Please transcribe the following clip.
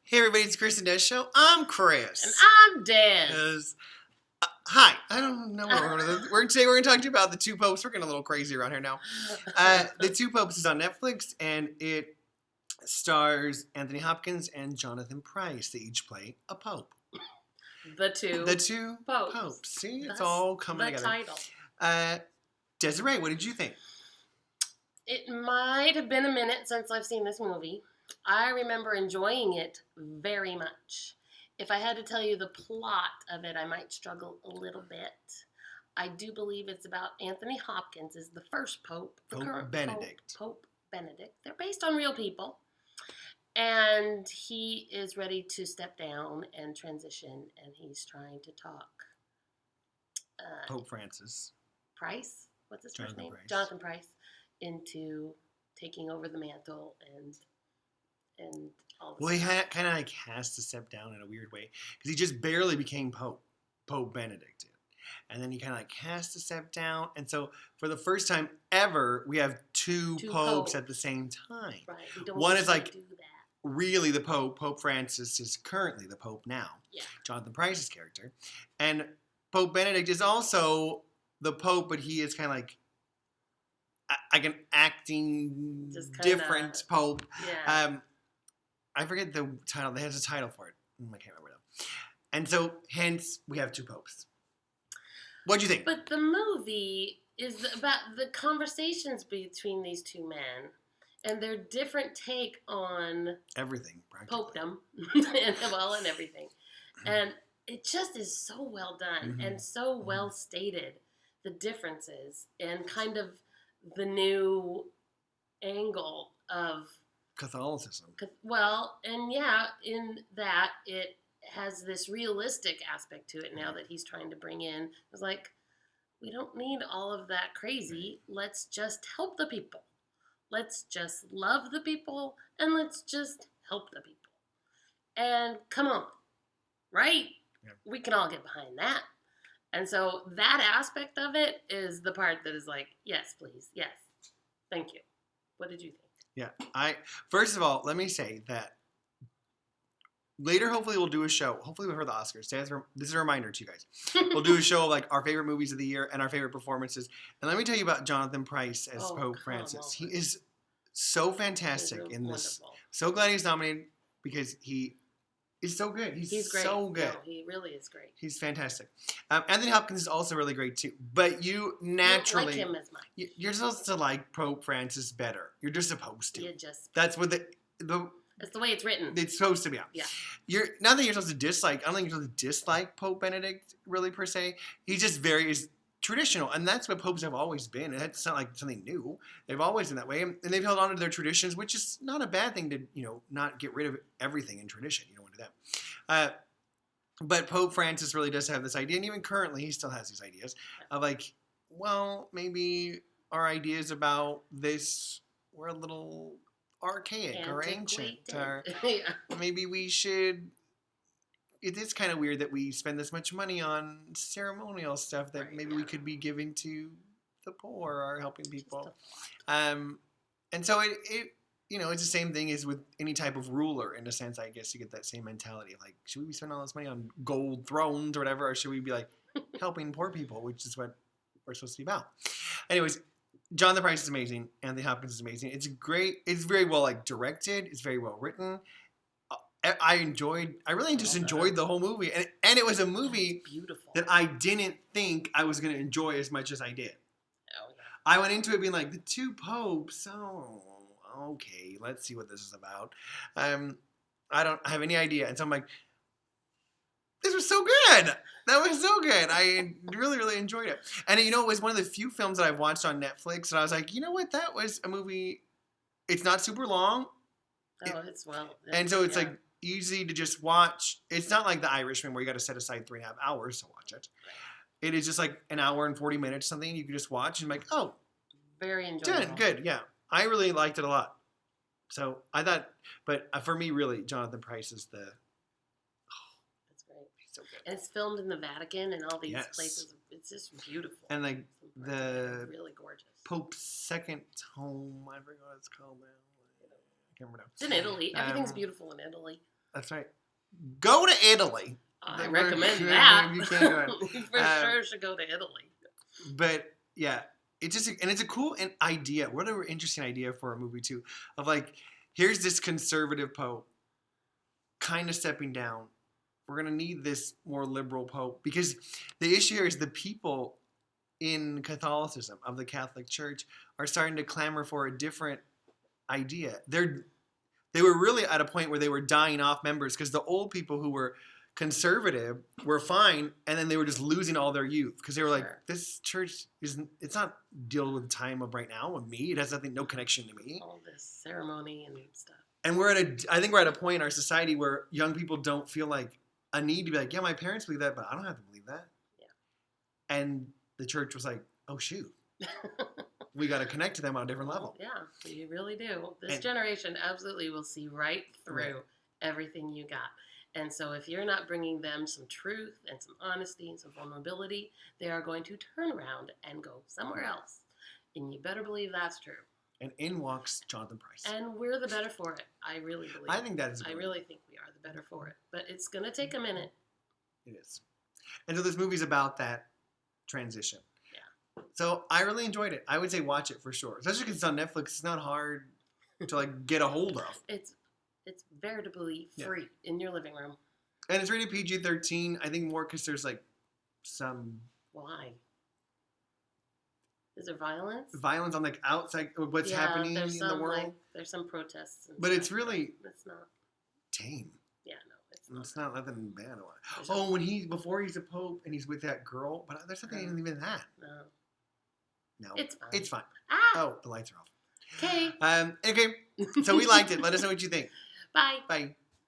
Hey everybody, it's Chris and Des Show. I'm Chris. And I'm Des. Hi. I don't know what today we're going to talk to you about The Two Popes. We're getting a little crazy around here now. The Two Popes is on Netflix, and it stars Anthony Hopkins and Jonathan Pryce. They each play a pope. The two popes. See, it's all coming together. The title. Desiree, what did you think? It might have been a minute since I've seen this movie. I remember enjoying it very much. If I had to tell you the plot of it, I might struggle a little bit. I do believe it's about Anthony Hopkins is the first pope. Pope Benedict. Pope Benedict. They're based on real people. And he is ready to step down and transition, and he's trying to talk. Pope Francis. Pryce? What's his first name? Pryce. Jonathan Pryce. Into taking over the mantle and all this. Well, he kind of has to step down in a weird way because he just barely became Pope Benedict did. And then he kind of has to step down. And so for the first time ever, we have two popes at the same time. Right. One is like really the Pope. Pope Francis is currently the Pope now. Yeah. Jonathan Pryce's character. And Pope Benedict is also the Pope, but he is kind of like an acting different Pope. Yeah. I forget the title. They has a title for it. I can't remember though. And so, hence, we have two popes. What do you think? But the movie is about the conversations between these two men and their different take on everything, popedom, and everything. And it just is so well done and so well stated. The differences and kind of the new angle of Catholicism. Well, and yeah, in that it has this realistic aspect to it now that he's trying to bring in. It's like, we don't need all of that crazy. Let's just help the people. Let's just love the people, and let's just help the people. And come on, right? Yeah. We can all get behind that. And so that aspect of it is the part that is like, yes, please, yes, thank you. What did you think? Yeah, first of all, let me say that later, hopefully, we'll do a show. Hopefully, we've heard the Oscars. This is a reminder to you guys. We'll do a show of like our favorite movies of the year and our favorite performances. And let me tell you about Jonathan Pryce as Pope Francis. He is so fantastic in this. So glad he's nominated because he is so good. He's great. So good. No, he really is great. He's fantastic. Anthony Hopkins is also really great too. But you naturally don't like him as much. You're supposed to like Pope Francis better. You're just supposed to. That's what that's the way it's written. It's supposed to be. Yeah. Not that you're supposed to dislike. I don't think you're supposed to dislike Pope Benedict really per se. He's just is traditional, and that's what popes have always been. It's not like something new. They've always been that way, and they've held on to their traditions, which is not a bad thing to not get rid of everything in tradition. You don't want to do that. But Pope Francis really does have this idea, and even currently, he still has these ideas of like, well, maybe our ideas about this were a little archaic or ancient, or maybe we should. It is kind of weird that we spend this much money on ceremonial stuff that maybe we could be giving to the poor or helping people. And so it it's the same thing as with any type of ruler. In a sense, I guess you get that same mentality of like, should we be spending all this money on gold thrones or whatever, or should we be like helping poor people, which is what we're supposed to be about. Anyways, Jonathan Pryce is amazing. Anthony Hopkins is amazing. It's great. It's very well directed. It's very well written. I really just enjoyed the whole movie. And it was a movie that I didn't think I was going to enjoy as much as I did. Oh, yeah. I went into it being like, the two popes, okay, let's see what this is about. I don't have any idea. And so I'm like, this was so good. That was so good. I really, really enjoyed it. And it was one of the few films that I've watched on Netflix. And I was like, you know what? That was a movie. It's not super long. And so it's like easy to just watch. It's not like The Irishman where you got to set aside 3.5 hours to watch it. Right. It is just like an hour and 40 minutes, something you can just watch and be like, oh. Very enjoyable. Good, yeah. I really liked it a lot. So I thought, but for me, really, Jonathan Pryce is the... That's great. He's so good. And it's filmed in the Vatican and all these places. It's just beautiful. And like the really gorgeous. Pope's second home, I forget what it's called now. I can't remember now. It's in Italy. Everything's beautiful in Italy. That's right. Go to Italy. I We're- recommend that. You can do it. You for sure should go to Italy. But yeah, it's just and it's a cool idea. What an interesting idea for a movie too. Of like, here's this conservative pope, kind of stepping down. We're gonna need this more liberal pope because the issue here is the people in Catholicism of the Catholic Church are starting to clamor for a different idea. They were really at a point where they were dying off members because the old people who were conservative were fine, and then they were just losing all their youth because they were like, Sure. this church it's not dealing with the time of right now with me. It has no connection to me. All this ceremony and stuff. And I think we're at a point in our society where young people don't feel like a need to be like, yeah, my parents believe that, but I don't have to believe that. Yeah. And the church was like, oh shoot, we got to connect to them on a different level. Yeah, you really do. This And- generation absolutely will see right through Right. everything you got. And so if you're not bringing them some truth and some honesty and some vulnerability, they are going to turn around and go somewhere else. And you better believe that's true. And in walks Jonathan Pryce. And we're the better for it. I really believe. I think that is. I great. really think we are the better for it. But it's going to take a minute. It is. And so this movie's about that transition. Yeah. So I really enjoyed it. I would say watch it for sure. Especially because it's on Netflix. It's not hard to like get a hold of. It's veritably Yeah. free in your living room. And it's rated PG-13. I think more because there's like some Why? Is there violence? violence on like outside of what's happening there's in the some, world. Like, there's some protests. And But it's stuff, really It's not. tame. Yeah, no, it's not. It's not nothing bad about it. There's Oh, before he's a pope and he's with that girl, but there's something even in that. No. No, It's fine. it's fine. Ah! Oh, the lights are off. Okay. Okay, so we liked it. Let us know what you think. Bye. Bye.